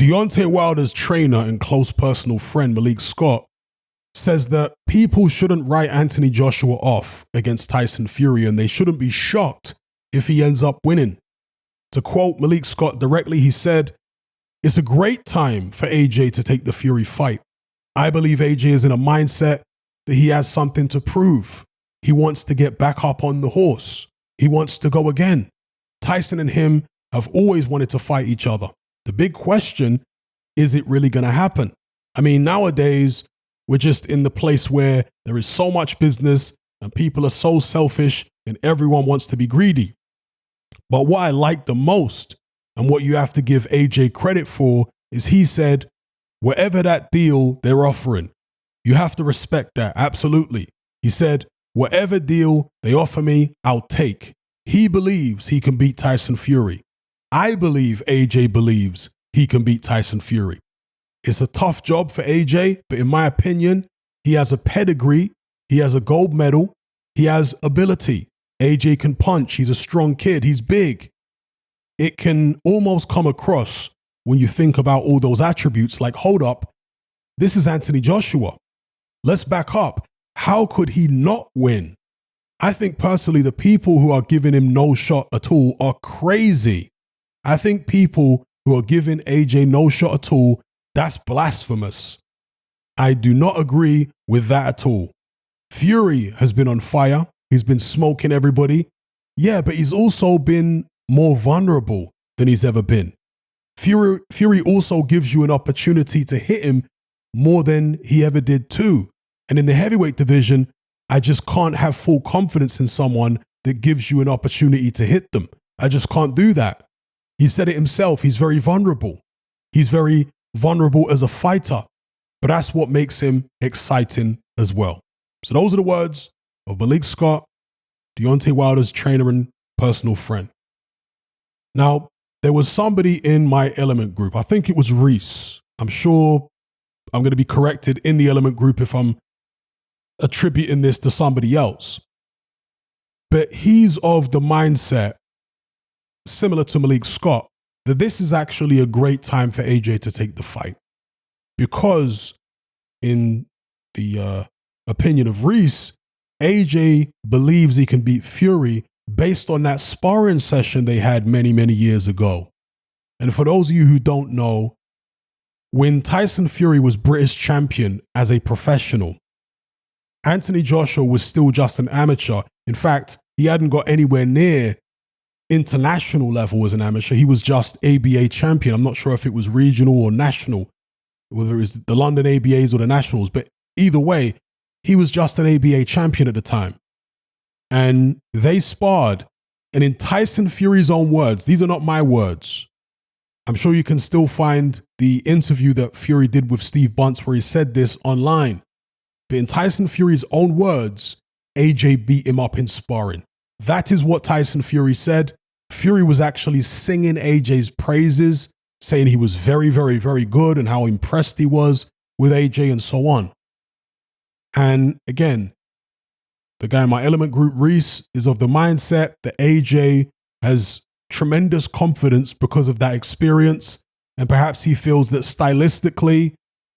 Deontay Wilder's trainer and close personal friend Malik Scott says that people shouldn't write Anthony Joshua off against Tyson Fury, and they shouldn't be shocked if he ends up winning. To quote Malik Scott directly, he said, "It's a great time for AJ to take the Fury fight. I believe AJ is in a mindset that he has something to prove. He wants to get back up on the horse. He wants to go again. Tyson and him have always wanted to fight each other. The big question, is it really going to happen? I mean, nowadays, we're just in the place where there is so much business and people are so selfish and everyone wants to be greedy. But what I like the most and what you have to give AJ credit for is he said, whatever that deal they're offering, you have to respect that, absolutely. He said, whatever deal they offer me, I'll take. He believes he can beat Tyson Fury. I believe AJ believes he can beat Tyson Fury. It's a tough job for AJ, but in my opinion, he has a pedigree, he has a gold medal, he has ability. AJ can punch, he's a strong kid, he's big. It can almost come across when you think about all those attributes like, hold up, this is Anthony Joshua. Let's back up. How could he not win? I think personally the people who are giving him no shot at all are crazy. I think people who are giving AJ no shot at all, that's blasphemous. I do not agree with that at all. Fury has been on fire. He's been smoking everybody. Yeah, but he's also been more vulnerable than he's ever been. Fury also gives you an opportunity to hit him more than he ever did too. And in the heavyweight division, I just can't have full confidence in someone that gives you an opportunity to hit them. I just can't do that. He said it himself. He's very vulnerable. He's very vulnerable as a fighter, but that's what makes him exciting as well. So those are the words of Malik Scott, Deontay Wilder's trainer and personal friend. Now, there was somebody in my Element group. I think it was Reese. I'm sure I'm going to be corrected in the Element group if I'm attributing this to somebody else. But he's of the mindset, similar to Malik Scott, that this is actually a great time for AJ to take the fight. Because in the opinion of Reese, AJ believes he can beat Fury based on that sparring session they had many, many years ago. And for those of you who don't know, when Tyson Fury was British champion as a professional, Anthony Joshua was still just an amateur. In fact, he hadn't got anywhere near international level as an amateur. He was just ABA champion. I'm not sure if it was regional or national, whether it was the London ABAs or the nationals, but either way, he was just an ABA champion at the time. And they sparred. And in Tyson Fury's own words, these are not my words. I'm sure you can still find the interview that Fury did with Steve Bunce where he said this online. But in Tyson Fury's own words, AJ beat him up in sparring. That is what Tyson Fury said. Fury was actually singing AJ's praises, saying he was very, very, very good and how impressed he was with AJ and so on. And again, the guy in my Element group, Reese, is of the mindset that AJ has tremendous confidence because of that experience. And perhaps he feels that stylistically,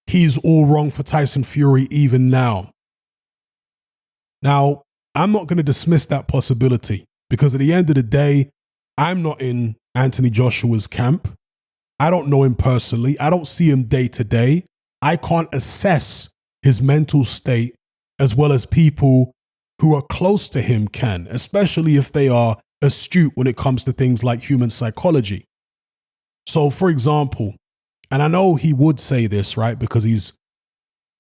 he's all wrong for Tyson Fury even now. Now, I'm not going to dismiss that possibility because at the end of the day, I'm not in Anthony Joshua's camp. I don't know him personally. I don't see him day to day. I can't assess his mental state as well as people who are close to him can, especially if they are astute when it comes to things like human psychology. So, for example, and I know he would say this, right, because he's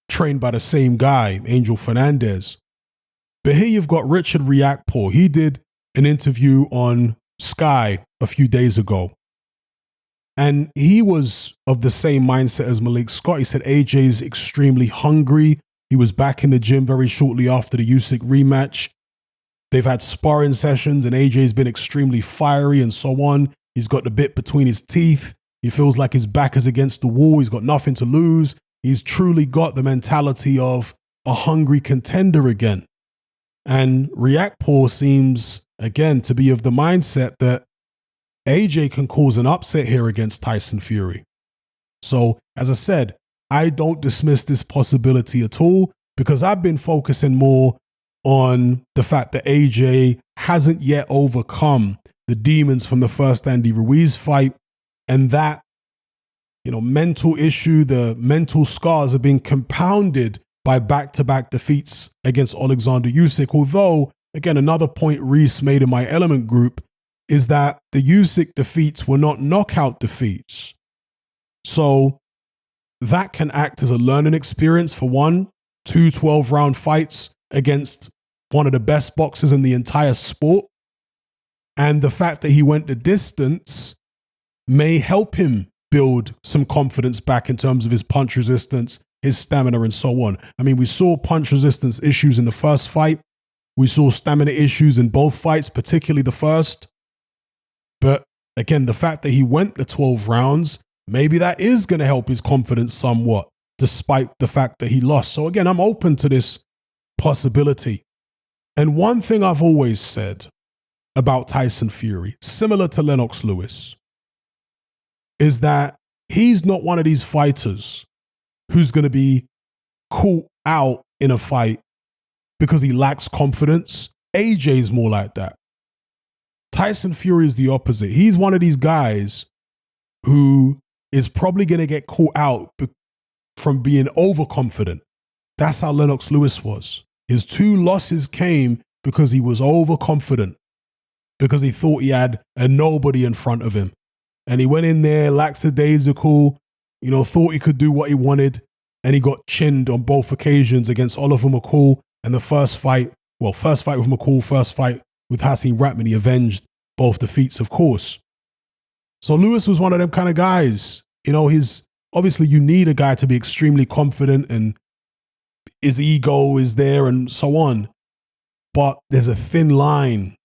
trained by the same guy, Angel Fernandez. But here you've got Richard Riakporhe. He did an interview on Sky a few days ago. And he was of the same mindset as Malik Scott. He said AJ's extremely hungry. He was back in the gym very shortly after the Usyk rematch. They've had sparring sessions and AJ's been extremely fiery and so on. He's got the bit between his teeth. He feels like his back is against the wall. He's got nothing to lose. He's truly got the mentality of a hungry contender again. And Riakporhe seems, again, to be of the mindset that AJ can cause an upset here against Tyson Fury. So, as I said, I don't dismiss this possibility at all because I've been focusing more on the fact that AJ hasn't yet overcome the demons from the first Andy Ruiz fight, and that, mental issue, the mental scars are being compounded by back-to-back defeats against Alexander Usyk. Although, again, another point Reese made in my Element group is that the Usyk defeats were not knockout defeats. So that can act as a learning experience for two 12-round fights against one of the best boxers in the entire sport. And the fact that he went the distance may help him build some confidence back in terms of his punch resistance, his stamina, and so on. I mean, we saw punch resistance issues in the first fight. We saw stamina issues in both fights, particularly the first. But again, the fact that he went the 12 rounds, maybe that is going to help his confidence somewhat, despite the fact that he lost. So again, I'm open to this possibility. And one thing I've always said about Tyson Fury, similar to Lennox Lewis, is that he's not one of these fighters who's going to be caught out in a fight because he lacks confidence. AJ's more like that. Tyson Fury is the opposite. He's one of these guys who is probably going to get caught out from being overconfident. That's how Lennox Lewis was. His 2 losses came because he was overconfident, because he thought he had a nobody in front of him. And he went in there lackadaisical, thought he could do what he wanted, and he got chinned on both occasions against Oliver McCall. And the first fight with McCall, first fight with Hasim Ratman, he avenged both defeats, of course. So Lewis was one of them kind of guys. Obviously you need a guy to be extremely confident and his ego is there and so on. But there's a thin line.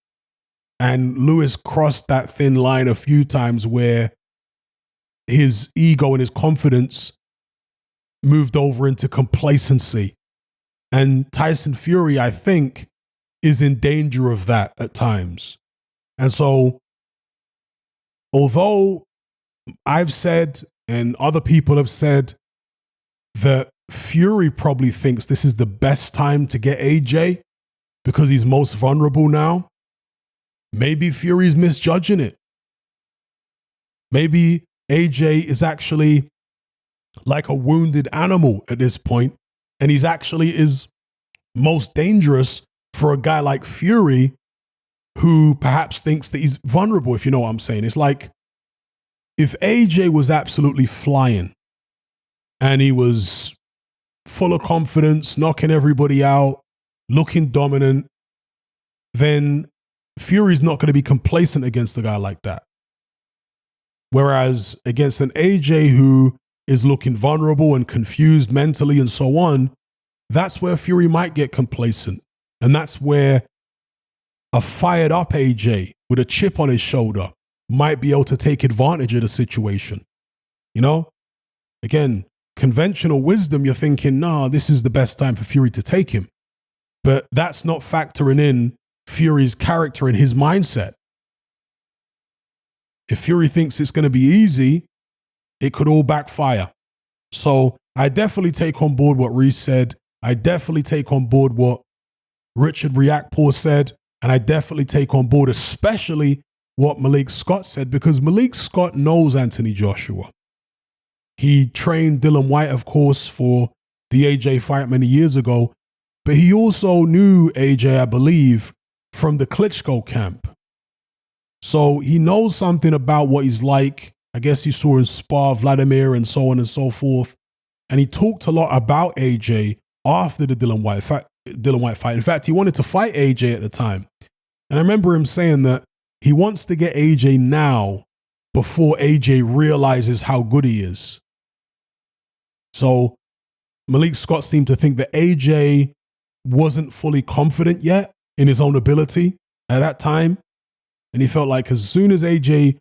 And Lewis crossed that thin line a few times where his ego and his confidence moved over into complacency. And Tyson Fury, I think, is in danger of that at times. And so, although I've said, and other people have said, that Fury probably thinks this is the best time to get AJ because he's most vulnerable now, maybe Fury's misjudging it. Maybe AJ is actually like a wounded animal at this point, and he's actually is most dangerous for a guy like Fury who perhaps thinks that he's vulnerable, if you know what I'm saying. It's like if AJ was absolutely flying and he was full of confidence, knocking everybody out, looking dominant, then Fury's not going to be complacent against a guy like that. Whereas against an AJ who is looking vulnerable and confused mentally and so on, that's where Fury might get complacent. And that's where a fired up AJ with a chip on his shoulder might be able to take advantage of the situation. Again, conventional wisdom, you're thinking, this is the best time for Fury to take him. But that's not factoring in Fury's character and his mindset. If Fury thinks it's going to be easy, it could all backfire. So I definitely take on board what Reese said. I definitely take on board what Richard Riakporhe said. And I definitely take on board especially what Malik Scott said, because Malik Scott knows Anthony Joshua. He trained Dylan White, of course, for the AJ fight many years ago. But he also knew AJ, I believe, from the Klitschko camp. So he knows something about what he's like. I guess he saw him spar Vladimir and so on and so forth. And he talked a lot about AJ after the Dylan White fight. In fact, he wanted to fight AJ at the time. And I remember him saying that he wants to get AJ now before AJ realizes how good he is. So Malik Scott seemed to think that AJ wasn't fully confident yet in his own ability at that time. And he felt like as soon as AJ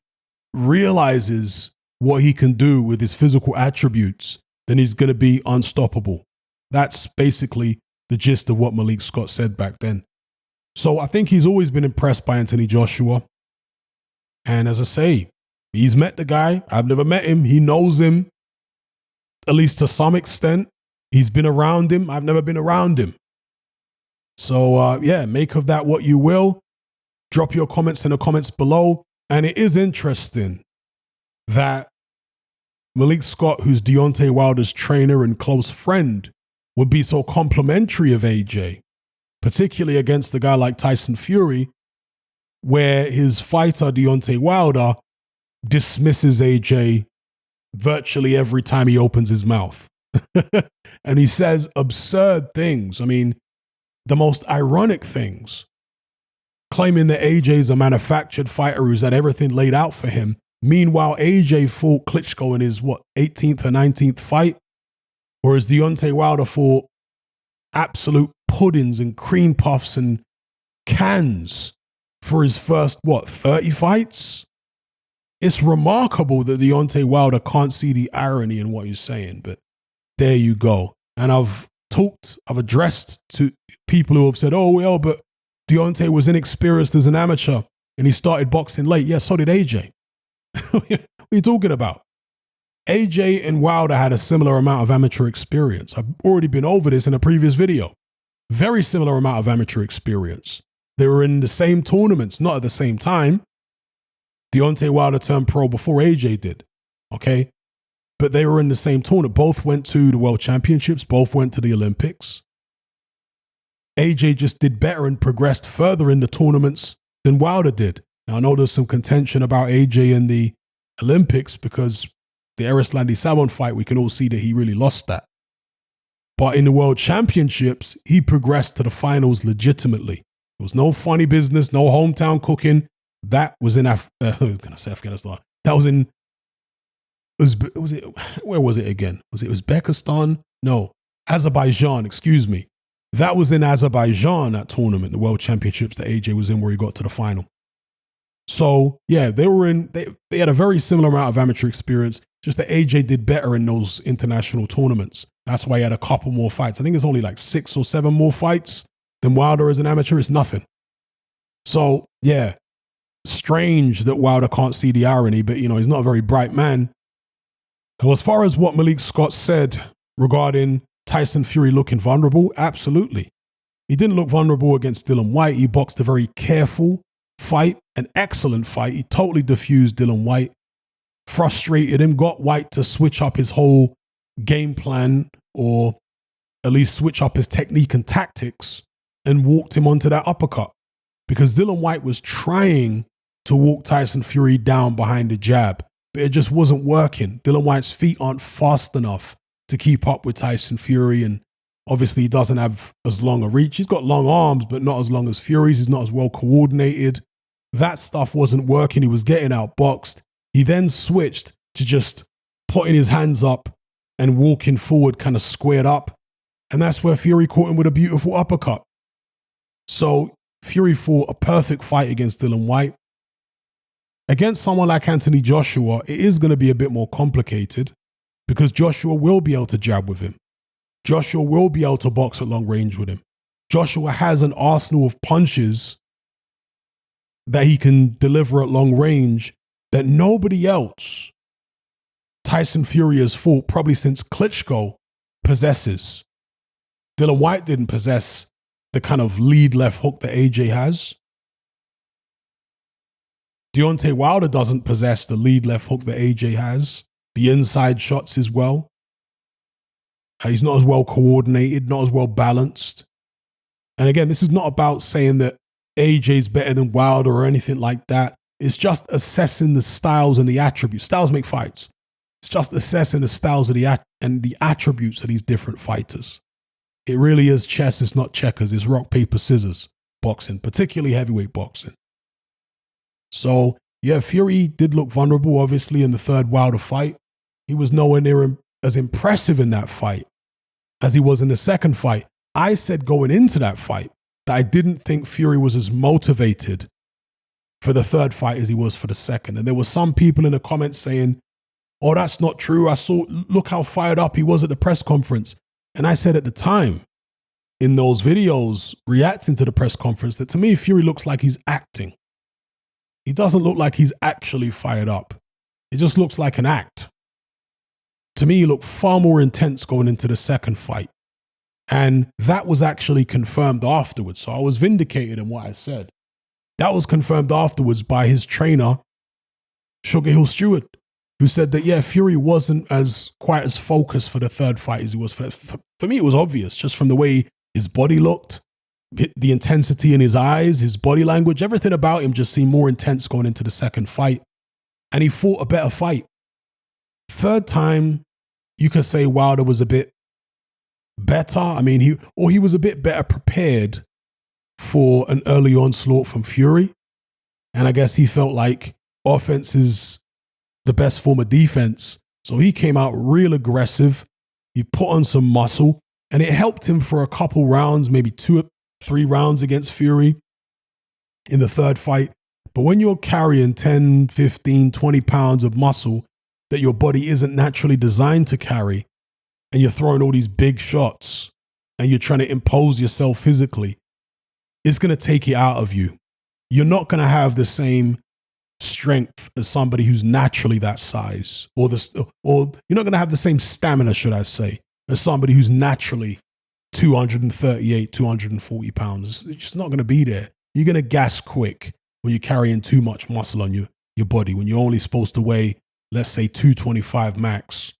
realizes what he can do with his physical attributes, then he's going to be unstoppable. That's basically the gist of what Malik Scott said back then. So I think he's always been impressed by Anthony Joshua. And as I say, he's met the guy. I've never met him. He knows him. at least to some extent. He's been around him. I've never been around him. So, yeah, make of that what you will. Drop your comments in the comments below. And it is interesting that Malik Scott, who's Deontay Wilder's trainer and close friend, would be so complimentary of AJ, particularly against a guy like Tyson Fury, where his fighter, Deontay Wilder, dismisses AJ virtually every time he opens his mouth. And he says absurd things. I mean, the most ironic things, claiming that AJ is a manufactured fighter who's had everything laid out for him. Meanwhile, AJ fought Klitschko in his, 18th or 19th fight? Whereas Deontay Wilder fought absolute puddings and cream puffs and cans for his first, 30 fights? It's remarkable that Deontay Wilder can't see the irony in what he's saying, but there you go. And I've addressed to people who have said, oh, well, but Deontay was inexperienced as an amateur and he started boxing late. Yeah, so did AJ. What are you talking about? AJ and Wilder had a similar amount of amateur experience. I've already been over this in a previous video. Very similar amount of amateur experience. They were in the same tournaments, not at the same time. Deontay Wilder turned pro before AJ did, okay? But they were in the same tournament. Both went to the World Championships. Both went to the Olympics. AJ just did better and progressed further in the tournaments than Wilder did. Now, I know there's some contention about AJ in the Olympics because the Erislandy Savon fight, we can all see that he really lost that. But in the World Championships, he progressed to the finals legitimately. There was no funny business, no hometown cooking. That was in Afghanistan. That was in, where was it again? Was it Uzbekistan? No, Azerbaijan, excuse me. That was in Azerbaijan, that tournament, the World Championships that AJ was in, where he got to the final. So, yeah, they had a very similar amount of amateur experience, just that AJ did better in those international tournaments. That's why he had a couple more fights. I think it's only like 6 or 7 more fights than Wilder as an amateur. It's nothing. So, yeah, strange that Wilder can't see the irony, but, he's not a very bright man. Well, as far as what Malik Scott said regarding Tyson Fury looking vulnerable, absolutely. He didn't look vulnerable against Dillian Whyte. He boxed a very careful fight, an excellent fight. He totally diffused Dillian Whyte, frustrated him, got Whyte to switch up his whole game plan, or at least switch up his technique and tactics, and walked him onto that uppercut. Because Dillian Whyte was trying to walk Tyson Fury down behind the jab, but it just wasn't working. Dillian Whyte's feet aren't fast enough to keep up with Tyson Fury, and obviously he doesn't have as long a reach. He's got long arms, but not as long as Fury's. He's not as well coordinated. That stuff wasn't working. He was getting outboxed. He then switched to just putting his hands up and walking forward kind of squared up. And that's where Fury caught him with a beautiful uppercut. So Fury fought a perfect fight against Dillian Whyte. Against someone like Anthony Joshua, it is going to be a bit more complicated because Joshua will be able to jab with him. Joshua will be able to box at long range with him. Joshua has an arsenal of punches that he can deliver at long range that nobody else Tyson Fury has fought probably since Klitschko possesses. Dillian Whyte didn't possess the kind of lead left hook that AJ has. Deontay Wilder doesn't possess the lead left hook that AJ has. The inside shots as well. He's not as well coordinated, not as well balanced. And again, this is not about saying that AJ's better than Wilder or anything like that. It's just assessing the styles and the attributes. Styles make fights. It's just assessing the styles of and the attributes of these different fighters. It really is chess. It's not checkers. It's rock, paper, scissors boxing, particularly heavyweight boxing. So, yeah, Fury did look vulnerable, obviously, in the third Wilder fight. He was nowhere near as impressive in that fight as he was in the second fight. I said going into that fight that I didn't think Fury was as motivated for the third fight as he was for the second. And there were some people in the comments saying, oh, that's not true. Look how fired up he was at the press conference. And I said at the time, in those videos reacting to the press conference, that to me, Fury looks like he's acting. He doesn't look like he's actually fired up. It just looks like an act. to me, he looked far more intense going into the second fight. And that was actually confirmed afterwards. So I was vindicated in what I said. That was confirmed afterwards by his trainer, Sugar Hill Stewart, who said that, yeah, Fury wasn't quite as focused for the third fight as he was for me. It was obvious just from the way his body looked, the intensity in his eyes, his body language, everything about him just seemed more intense going into the second fight. And he fought a better fight. Third time, you could say Wilder was a bit better. I mean, he was a bit better prepared for an early onslaught from Fury. And I guess he felt like offense is the best form of defense. So he came out real aggressive. He put on some muscle, and it helped him for a couple rounds, maybe 2 or 3 rounds against Fury in the third fight. But when you're carrying 10, 15, 20 pounds of muscle that your body isn't naturally designed to carry, and you're throwing all these big shots and you're trying to impose yourself physically, it's going to take it out of you. You're not going to have the same strength as somebody who's naturally that size, or you're not going to have the same stamina, should I say, as somebody who's naturally 238, 240 pounds. It's just not going to be there. You're going to gas quick when you're carrying too much muscle on your body, when you're only supposed to weigh, let's say, 225 max.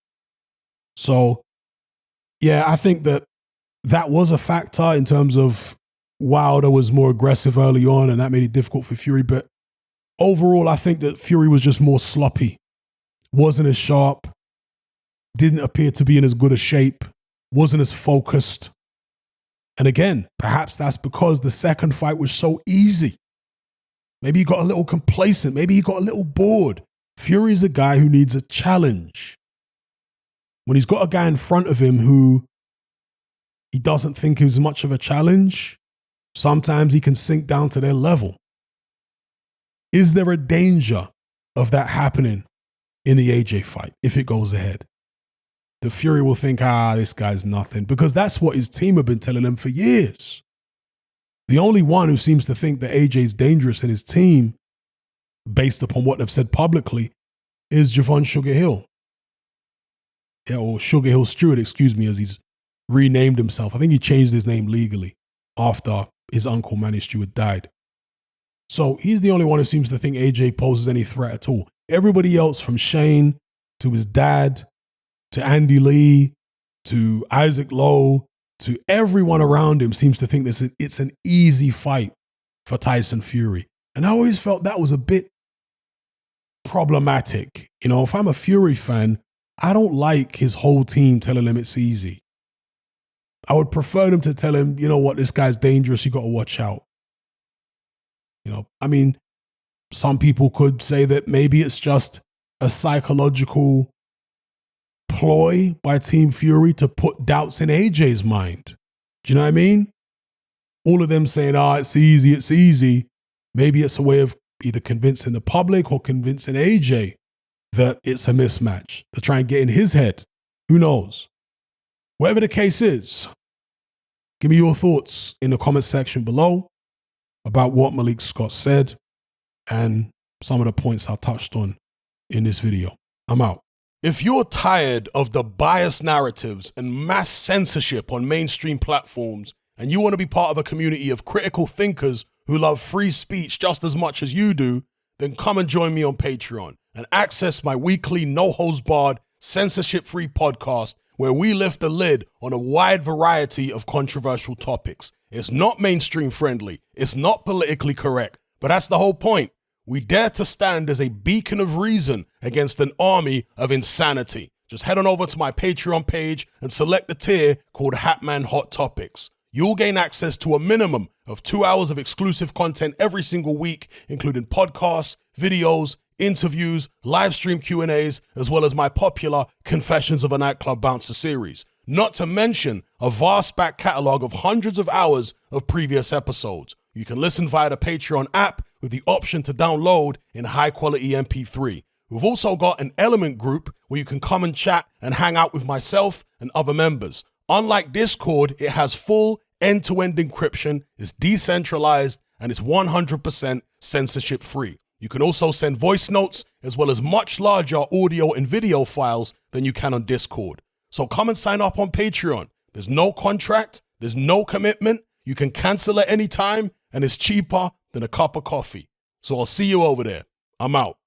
So, yeah, I think that was a factor in terms of Wilder was more aggressive early on, and that made it difficult for Fury. But overall, I think that Fury was just more sloppy, wasn't as sharp, didn't appear to be in as good a shape, wasn't as focused. And again, perhaps that's because the second fight was so easy. Maybe he got a little complacent. Maybe he got a little bored. Fury's a guy who needs a challenge. When he's got a guy in front of him who he doesn't think is much of a challenge, sometimes he can sink down to their level. Is there a danger of that happening in the AJ fight if it goes ahead? The Fury will think, this guy's nothing, because that's what his team have been telling him for years. The only one who seems to think that AJ's dangerous in his team, based upon what they've said publicly, is Javon Sugar Hill. Yeah, or Sugar Hill Stewart, as he's renamed himself. I think he changed his name legally after his uncle Manny Stewart died. So he's the only one who seems to think AJ poses any threat at all. Everybody else, from Shane to his dad to Andy Lee to Isaac Lowe to everyone around him, seems to think it's an easy fight for Tyson Fury. And I always felt that was a bit problematic. You know, if I'm a Fury fan, I don't like his whole team telling him it's easy. I would prefer them to tell him, you know what, this guy's dangerous, you got to watch out. You know, I mean, some people could say that maybe it's just a psychological ploy by Team Fury to put doubts in AJ's mind. Do you know what I mean? All of them saying, it's easy, it's easy. Maybe it's a way of either convincing the public or convincing AJ that it's a mismatch, to try and get in his head. Who knows? Whatever the case is, give me your thoughts in the comment section below about what Malik Scott said and some of the points I touched on in this video. I'm out. If you're tired of the biased narratives and mass censorship on mainstream platforms, and you want to be part of a community of critical thinkers who love free speech just as much as you do, then come and join me on Patreon and access my weekly no-holds-barred, censorship-free podcast where we lift the lid on a wide variety of controversial topics. It's not mainstream friendly, it's not politically correct, but that's the whole point. We dare to stand as a beacon of reason against an army of insanity. Just head on over to my Patreon page and select the tier called Hatman Hot Topics. You'll gain access to a minimum of 2 hours of exclusive content every single week, including podcasts, videos, interviews, live stream Q&As, as well as my popular Confessions of a Nightclub Bouncer series. Not to mention a vast back catalog of hundreds of hours of previous episodes. You can listen via the Patreon app with the option to download in high-quality MP3. We've also got an Element group where you can come and chat and hang out with myself and other members. Unlike Discord, it has full end-to-end encryption, is decentralized, and it's 100% censorship-free. You can also send voice notes as well as much larger audio and video files than you can on Discord. So come and sign up on Patreon. There's no contract, there's no commitment. You can cancel at any time, and it's cheaper than a cup of coffee. So I'll see you over there. I'm out.